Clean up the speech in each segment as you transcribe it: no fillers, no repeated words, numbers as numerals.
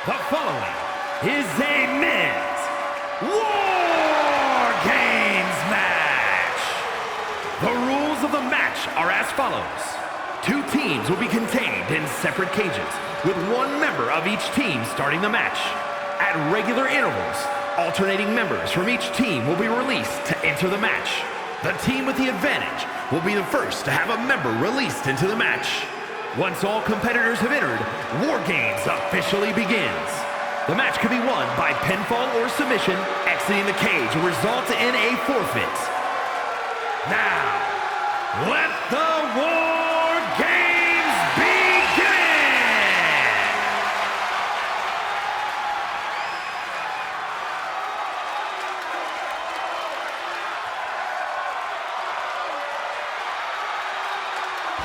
The following is a men's War Games match. The rules of the match are as follows. Two teams will be contained in separate cages, with one member of each team starting the match. At regular intervals, alternating members from each team will be released to enter the match. The team with the advantage will be the first to have a member released into the match. Once all competitors have entered, War Games officially begins. The match can be won by pinfall or submission. Exiting the cage will result in a forfeit. Now, let the War Games begin!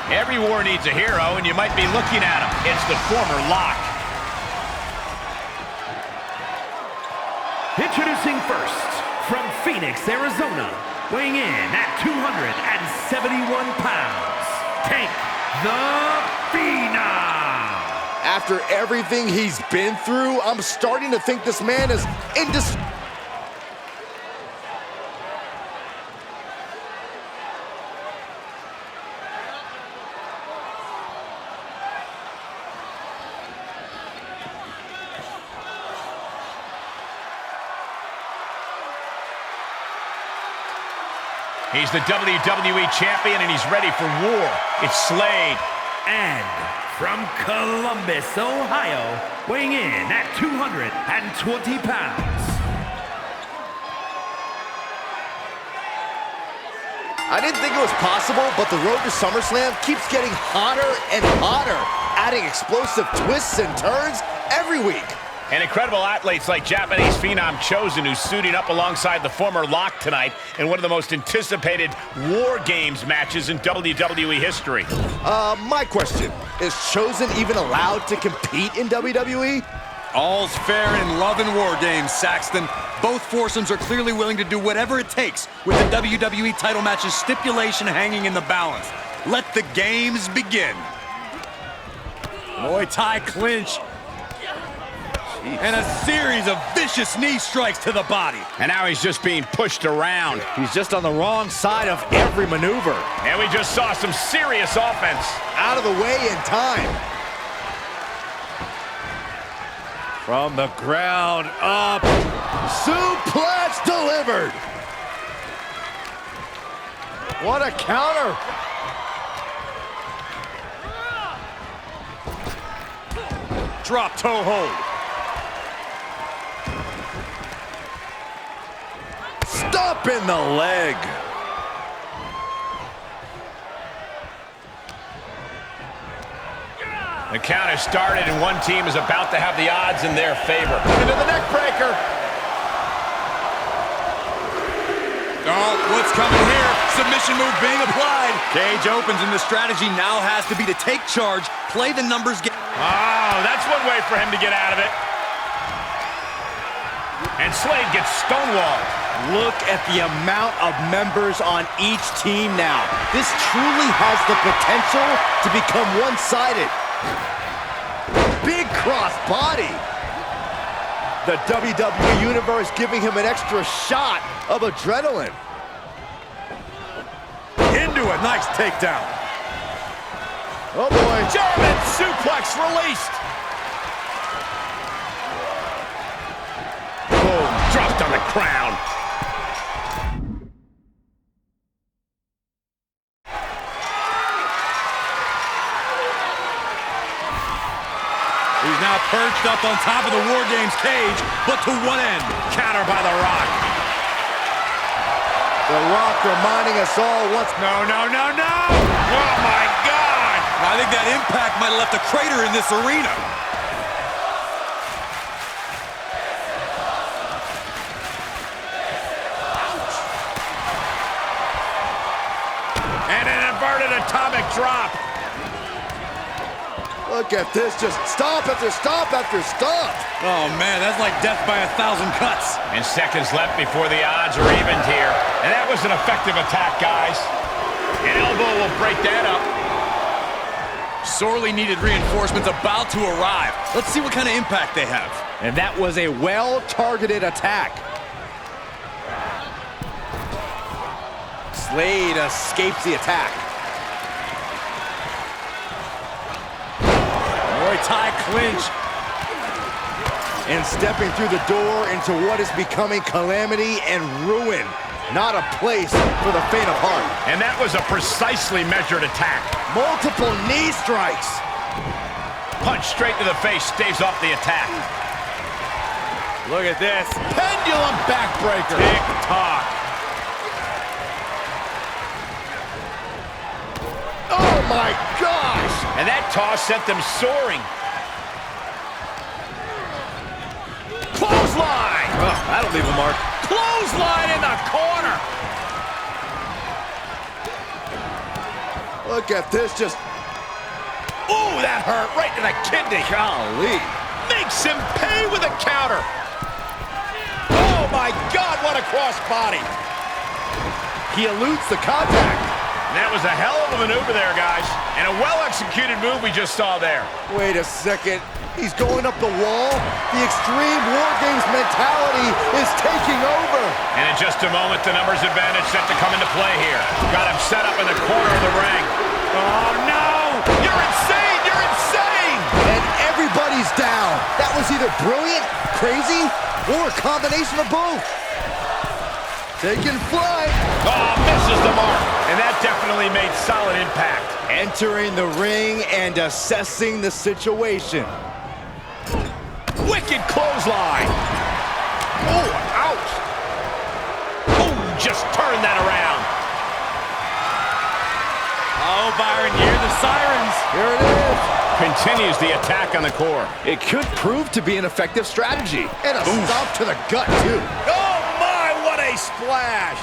Every war needs a hero, and you might be looking at him. It's the former Lock. Introducing first, from Phoenix, Arizona, weighing in at 271 pounds, Tank the Phenom. After everything he's been through, I'm starting to think this man is indestructible. He's the WWE champion, and he's ready for war. It's Slade. And from Columbus, Ohio, weighing in at 220 pounds. I didn't think it was possible, but the road to SummerSlam keeps getting hotter and hotter, adding explosive twists and turns every week. And incredible athletes like Japanese Phenom Chosen, who's suiting up alongside the former Lock tonight in one of the most anticipated War Games matches in WWE history. My question, is Chosen even allowed to compete in WWE? All's fair in love and War Games, Saxton. Both foursomes are clearly willing to do whatever it takes with the WWE title match's stipulation hanging in the balance. Let the games begin. Muay Thai clinch. And a series of vicious knee strikes to the body. And now he's just being pushed around. He's just on the wrong side of every maneuver. And we just saw some serious offense. Out of the way in time. From the ground up. Suplex delivered. What a counter. Drop toe hold. Stop in the leg. The count has started, and one team is about to have the odds in their favor. Into the neck breaker. Oh, what's coming here? Submission move being applied. Cage opens, and the strategy now has to be to take charge, play the numbers game. Oh, that's one way for him to get out of it. And Slade gets stonewalled. Look at the amount of members on each team now. This truly has the potential to become one-sided. Big cross body. The WWE Universe giving him an extra shot of adrenaline. Into a nice takedown. Oh boy. German suplex released. Boom, dropped on the crown. He's now perched up on top of the War Games cage, but to one end. Counter by The Rock. The Rock reminding us all once. No, no, no, no! Oh, my God! I think that impact might have left a crater in this arena. And an inverted atomic drop. Look at this, just stop after stop after stop. Oh, man, that's like death by 1,000 cuts. And seconds left before the odds are evened here. And that was an effective attack, guys. An elbow will break that up. Sorely needed reinforcements about to arrive. Let's see what kind of impact they have. And that was a well-targeted attack. Slade escapes the attack. Muay Thai clinch. And stepping through the door into what is becoming calamity and ruin. Not a place for the faint of heart. And that was a precisely measured attack. Multiple knee strikes. Punch straight to the face, staves off the attack. Look at this. Pendulum backbreaker. Tick-tock. Oh my gosh! And that toss sent them soaring. Clothesline! Oh, that'll leave a mark. Clothesline in the corner! Look at this, just... Ooh, that hurt right to the kidney. Golly. Makes him pay with a counter. Oh my God, what a crossbody. He eludes the contact. That was a hell of a maneuver there, guys. And a well-executed move we just saw there. Wait a second. He's going up the wall. The Extreme War Games mentality is taking over. And in just a moment, the numbers advantage set to come into play here. Got him set up in the corner of the ring. Oh, no! You're insane! You're insane! And everybody's down. That was either brilliant, crazy, or a combination of both. Taking flight. Oh, misses the mark. And that definitely made solid impact. Entering the ring and assessing the situation. Wicked clothesline. Oh, ouch. Oh, just turn that around. Oh, Byron, you hear the sirens. Here it is. Continues the attack on the core. It could prove to be an effective strategy. And a stop to the gut, too. Oh, my, what a splash.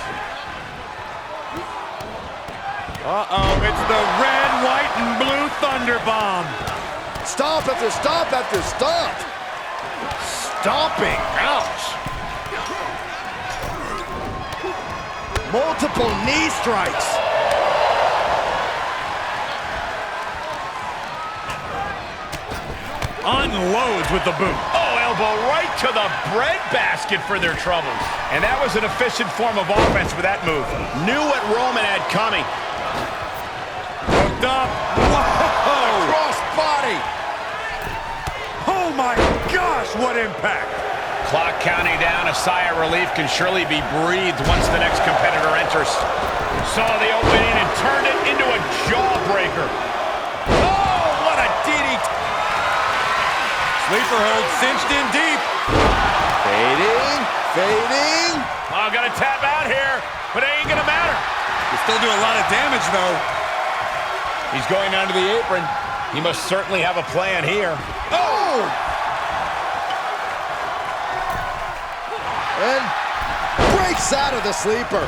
Uh-oh, it's the red, white, and blue Thunder Bomb. Stomp after stomp after stomp. Stomping. Ouch. Multiple knee strikes. Unloads with the boot. Oh, elbow right to the breadbasket for their troubles. And that was an efficient form of offense with that move. Knew what Roman had coming. Hooked up. Whoa! Cross body. Oh my gosh, what impact! Clock counting down. A sigh of relief can surely be breathed once the next competitor enters. Saw the opening and turned it into a jawbreaker. Oh, what a DDT. Sleeper hold cinched in deep. Fading. Fading. Oh, gotta tap out here, but it ain't gonna matter. You still do a lot of damage, though. He's going under the apron. He must certainly have a plan here. Oh! And breaks out of the sleeper.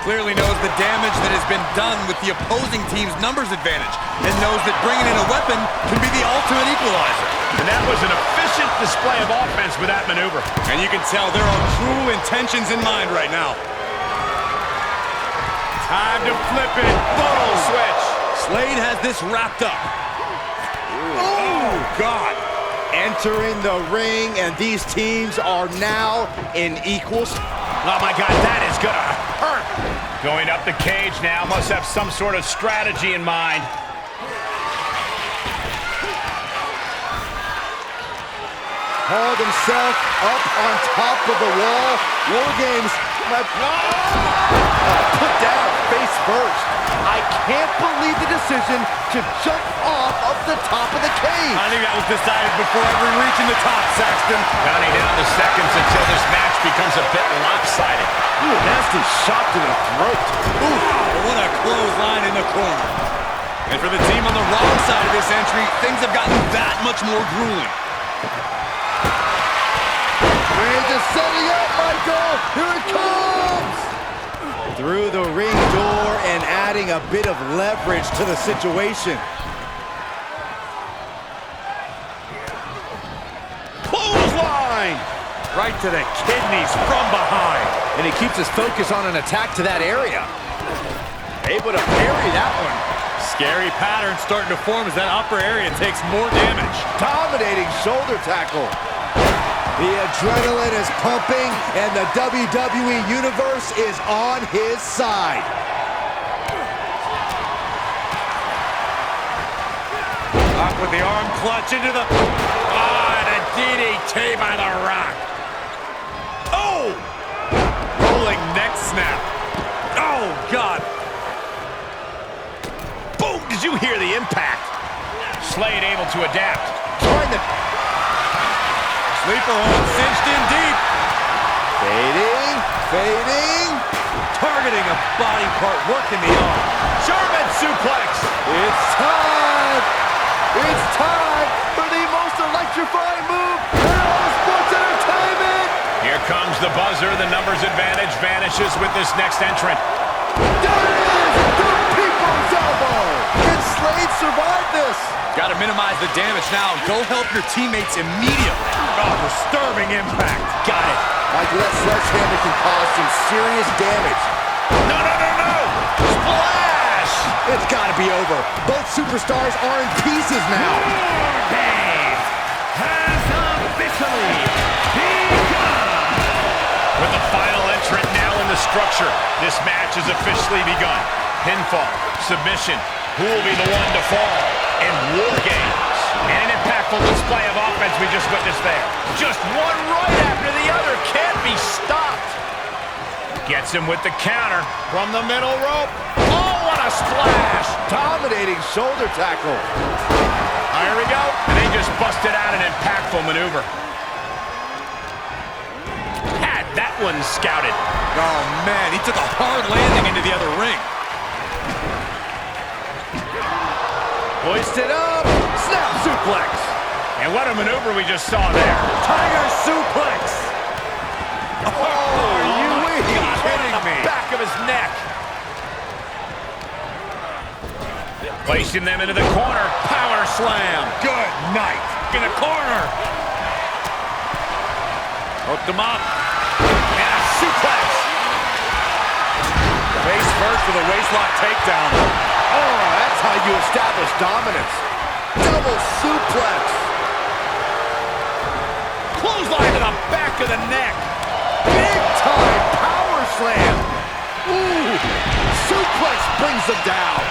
Clearly knows the damage that has been done with the opposing team's numbers advantage, and knows that bringing in a weapon can be the ultimate equalizer. And that was an efficient display of offense with that maneuver. And you can tell there are cruel intentions in mind right now. Time to flip it. Full switch. Slade has this wrapped up. Oh, God. Entering the ring, and these teams are now in equals. Oh, my God, that is gonna hurt. Going up the cage now, must have some sort of strategy in mind. Hauled himself up on top of the wall. War Games. Put down face first. I can't believe the decision to jump off of the top of the cage. I think that was decided before ever reaching the top, Saxton. Counting down the seconds until this match becomes a bit lopsided. Ooh, nasty shot to the throat. Ooh, what a clothesline in the corner. And for the team on the wrong side of this entry, things have gotten that much more grueling. We're just setting up, Michael. Here it comes. Through the ring door and adding a bit of leverage to the situation. Clothesline! Right to the kidneys from behind. And he keeps his focus on an attack to that area. Able to parry that one. Scary pattern starting to form as that upper area takes more damage. Dominating shoulder tackle. The adrenaline is pumping, and the WWE Universe is on his side. Up with the arm clutch into the... Oh, and a DDT by The Rock. Oh! Rolling neck snap. Oh, God. Boom! Did you hear the impact? Slade able to adapt. Trying to... Sleeper hold cinched in deep. Fading. Targeting a body part, working the arm. German suplex. It's time. It's time for the most electrifying move in all of sports entertainment. Here comes the buzzer. The numbers advantage vanishes with this next entrant. There it is, the people's elbow. Can Slade survive this? Got to minimize the damage now. Go help your teammates immediately. Oh, disturbing impact. Got it. Michael, that sledgehammer can cause some serious damage. No! Splash! It's got to be over. Both superstars are in pieces now. War Games has officially begun. With the final entrant now in the structure, this match has officially begun. Pinfall, submission, who will be the one to fall? And War Games. And an impactful display of offense we just witnessed there. Just one right after the other can't be stopped. Gets him with the counter from the middle rope. Oh, what a splash! Dominating shoulder tackle. Here we go. And they just busted out an impactful maneuver. Had that one scouted. Oh, man, he took a hard landing into the other ring. Hoisted up. Snap suplex. And what a maneuver we just saw there. Tiger suplex. Oh, are you Kidding me. Back of his neck. Placing them into the corner. Power slam. Good night. In the corner. Hooked him up. And a suplex. Face first with a waistlock takedown. Oh, that's how you establish dominance. Double suplex. Clothesline to the back of the neck. Big time power slam. Ooh, suplex brings them down.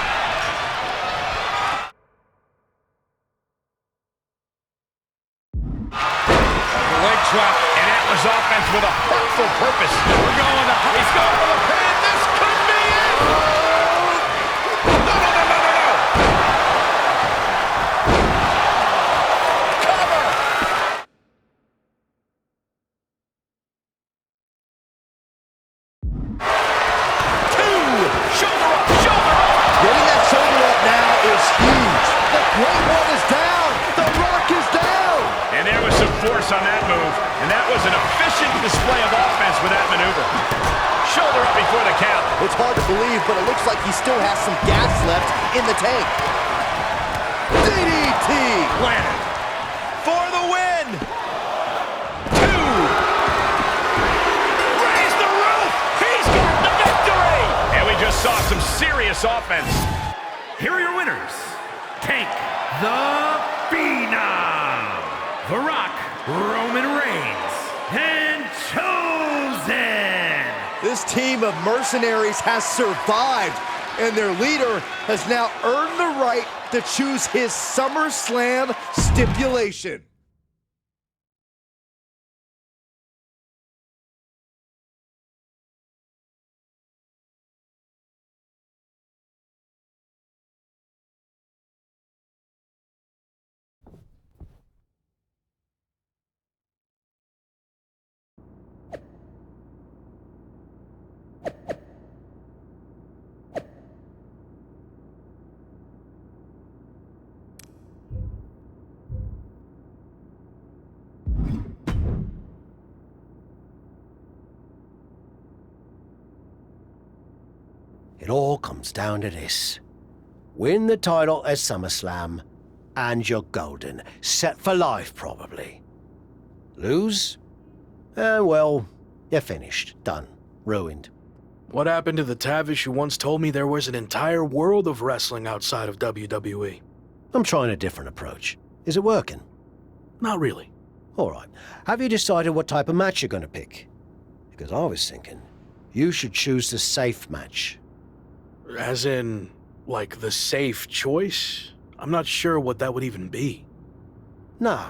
Leg trap. And that was offense with a hurtful purpose. We're going to... He's going for the pin. This could be it. No. Cover. Shoulder up. Getting that shoulder up now is huge. The Great One is down. The Rock is down. And there was some force on that move. And that was an efficient display of offense with that maneuver. Shoulder up before the count. It's hard to believe, but it looks like he still has some gas left in the tank. DDT. Planted. For the win. 2. Raise the roof. He's got the victory. And we just saw some serious offense. Here are your winners. Tank the Phenom, The Rock, Roman Reigns, and Chosen. This team of mercenaries has survived, and their leader has now earned the right to choose his SummerSlam stipulation. It all comes down to this. Win the title at SummerSlam, and you're golden. Set for life, probably. Lose? Well, you're finished. Done. Ruined. What happened to the Tavish who once told me there was an entire world of wrestling outside of WWE? I'm trying a different approach. Is it working? Not really. All right. Have you decided what type of match you're going to pick? Because I was thinking you should choose the safe match. As in, like, the safe choice? I'm not sure what that would even be. No,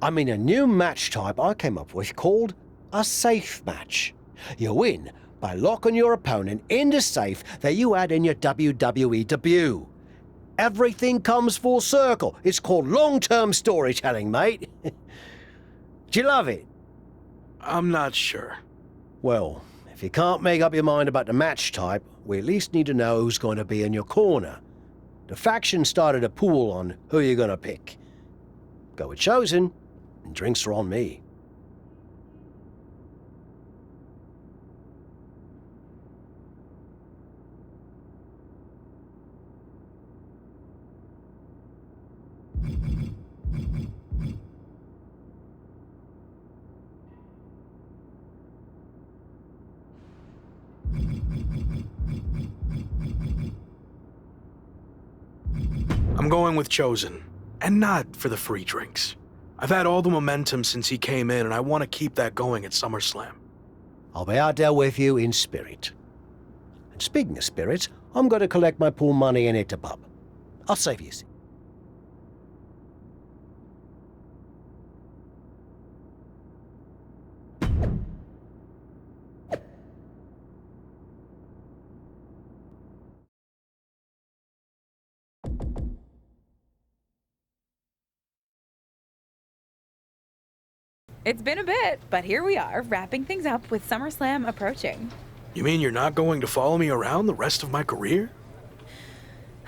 I mean a new match type I came up with called a safe match. You win by locking your opponent in the safe that you had in your WWE debut. Everything comes full circle. It's called long-term storytelling, mate. Do you love it? I'm not sure. Well, if you can't make up your mind about the match type, we at least need to know who's going to be in your corner. The faction started a pool on who you're going to pick. Go with Chosen, and drinks are on me. I'm going with Chosen, and not for the free drinks. I've had all the momentum since he came in, and I want to keep that going at SummerSlam. I'll be out there with you in spirit. And speaking of spirits, I'm going to collect my pool money and hit the pub. I'll save you a seat. It's been a bit, but here we are, wrapping things up with SummerSlam approaching. You mean you're not going to follow me around the rest of my career?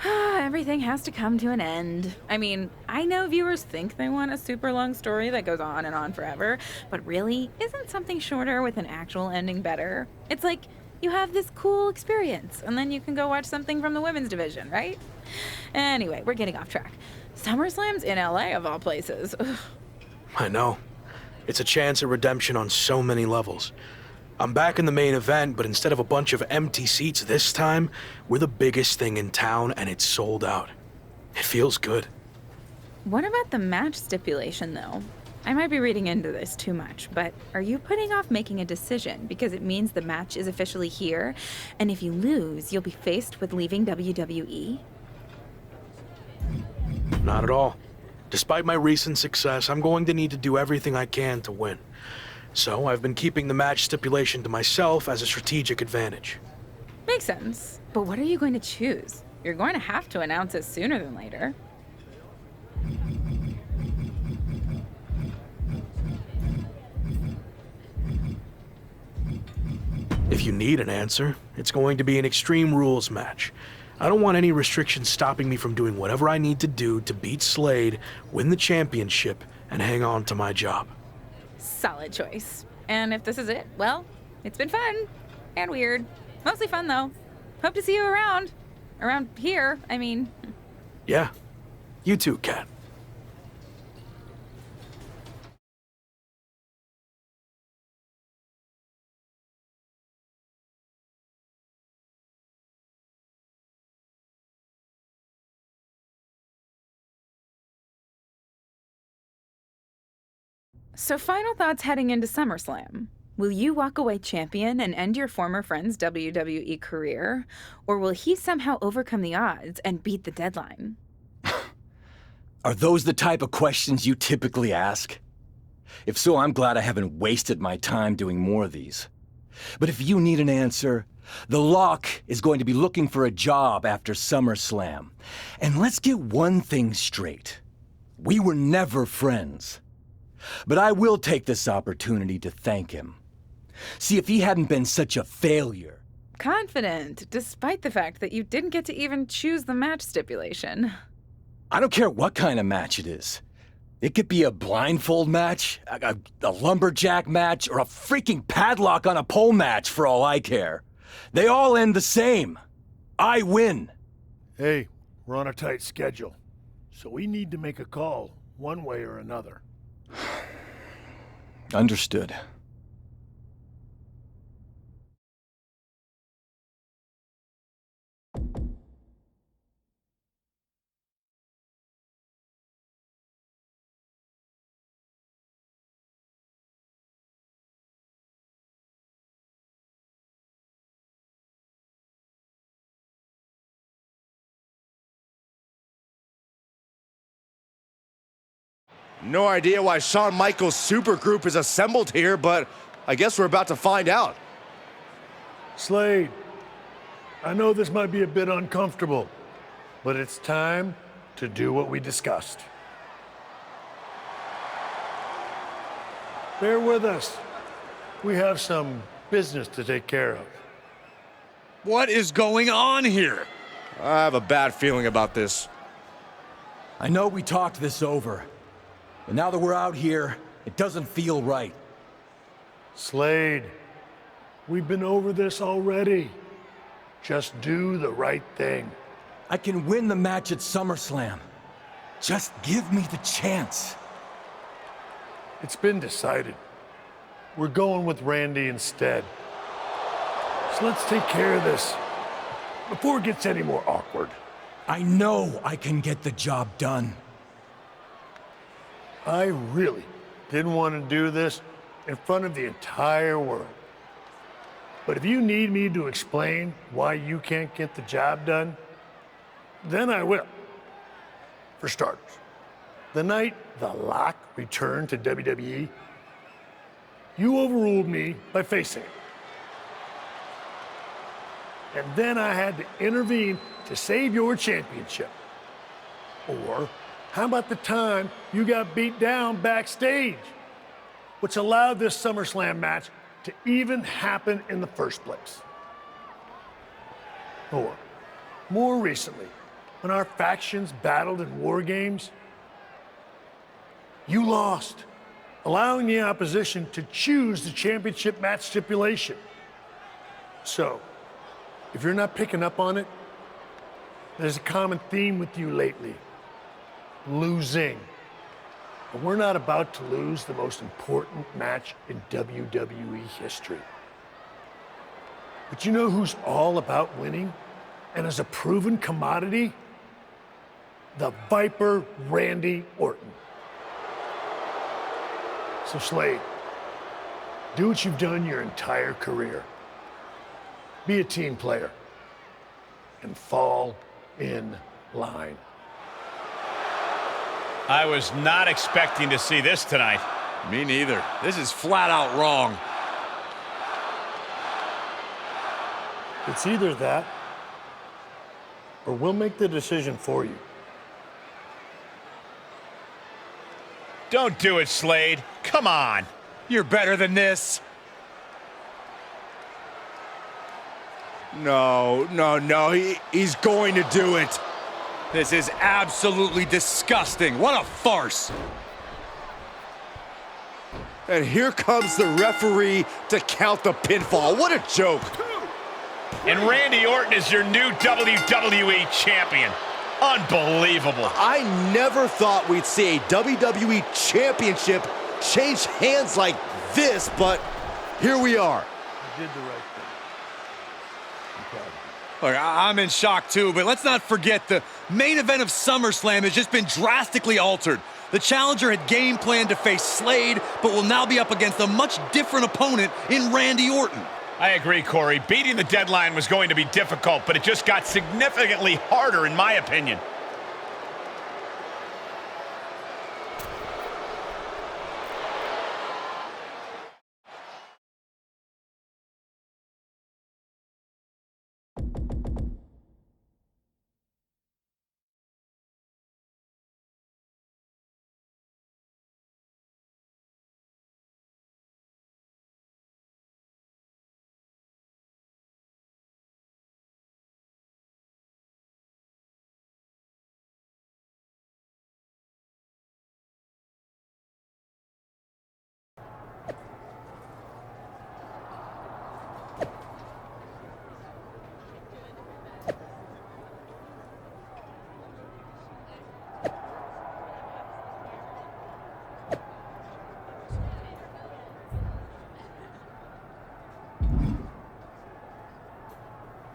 Everything has to come to an end. I mean, I know viewers think they want a super long story that goes on and on forever, but really, isn't something shorter with an actual ending better? It's like you have this cool experience, and then you can go watch something from the women's division, right? Anyway, we're getting off track. SummerSlam's in LA, of all places. Ugh. I know. It's a chance at redemption on so many levels. I'm back in the main event, but instead of a bunch of empty seats this time, we're the biggest thing in town and it's sold out. It feels good. What about the match stipulation, though? I might be reading into this too much, but are you putting off making a decision because it means the match is officially here, and if you lose, you'll be faced with leaving WWE? Not at all. Despite my recent success, I'm going to need to do everything I can to win. So I've been keeping the match stipulation to myself as a strategic advantage. Makes sense. But what are you going to choose? You're going to have to announce it sooner than later. If you need an answer, it's going to be an Extreme Rules match. I don't want any restrictions stopping me from doing whatever I need to do to beat Slade, win the championship, and hang on to my job. Solid choice. And if this is it, well, it's been fun. And weird. Mostly fun, though. Hope to see you around. Around here, I mean. Yeah. You too, Kat. So final thoughts heading into SummerSlam. Will you walk away champion and end your former friend's WWE career? Or will he somehow overcome the odds and beat the deadline? Are those the type of questions you typically ask? If so, I'm glad I haven't wasted my time doing more of these. But if you need an answer, the Lock is going to be looking for a job after SummerSlam. And let's get one thing straight. We were never friends. But I will take this opportunity to thank him. See, if he hadn't been such a failure... Confident, despite the fact that you didn't get to even choose the match stipulation. I don't care what kind of match it is. It could be a blindfold match, a lumberjack match, or a freaking padlock on a pole match for all I care. They all end the same. I win. Hey, we're on a tight schedule, so we need to make a call, one way or another. Understood. No idea why Shawn Michaels' supergroup is assembled here, but I guess we're about to find out. Slade, I know this might be a bit uncomfortable, but it's time to do what we discussed. Bear with us. We have some business to take care of. What is going on here? I have a bad feeling about this. I know we talked this over, but now that we're out here, it doesn't feel right. Slade, we've been over this already. Just do the right thing. I can win the match at SummerSlam. Just give me the chance. It's been decided. We're going with Randy instead. So let's take care of this before it gets any more awkward. I know I can get the job done. I really didn't want to do this in front of the entire world. But if you need me to explain why you can't get the job done, then I will. For starters, the night The Lock returned to WWE, you overruled me by facing it. And then I had to intervene to save your championship. Or how about the time you got beat down backstage, which allowed this SummerSlam match to even happen in the first place? Or more recently, when our factions battled in war games, you lost, allowing the opposition to choose the championship match stipulation. So, if you're not picking up on it, there's a common theme with you lately: losing. But we're not about to lose the most important match in WWE history. But you know who's all about winning and is a proven commodity? The Viper Randy Orton. So Slade, do what you've done your entire career. Be a team player and fall in line. I was not expecting to see this tonight. Me neither. This is flat out wrong. It's either that, or we'll make the decision for you. Don't do it, Slade. Come on. You're better than this. No, he's going to do it. This is absolutely disgusting. What a farce. And here comes the referee to count the pinfall. What a joke. And Randy Orton is your new WWE champion. Unbelievable. I never thought we'd see a WWE championship change hands like this, but here we are. You did the right thing. I'm proud of Look, I'm in shock too, but let's not forget the main event of SummerSlam has just been drastically altered. The challenger had game planned to face Slade, but will now be up against a much different opponent in Randy Orton. I agree, Corey. Beating the deadline was going to be difficult, but it just got significantly harder, in my opinion.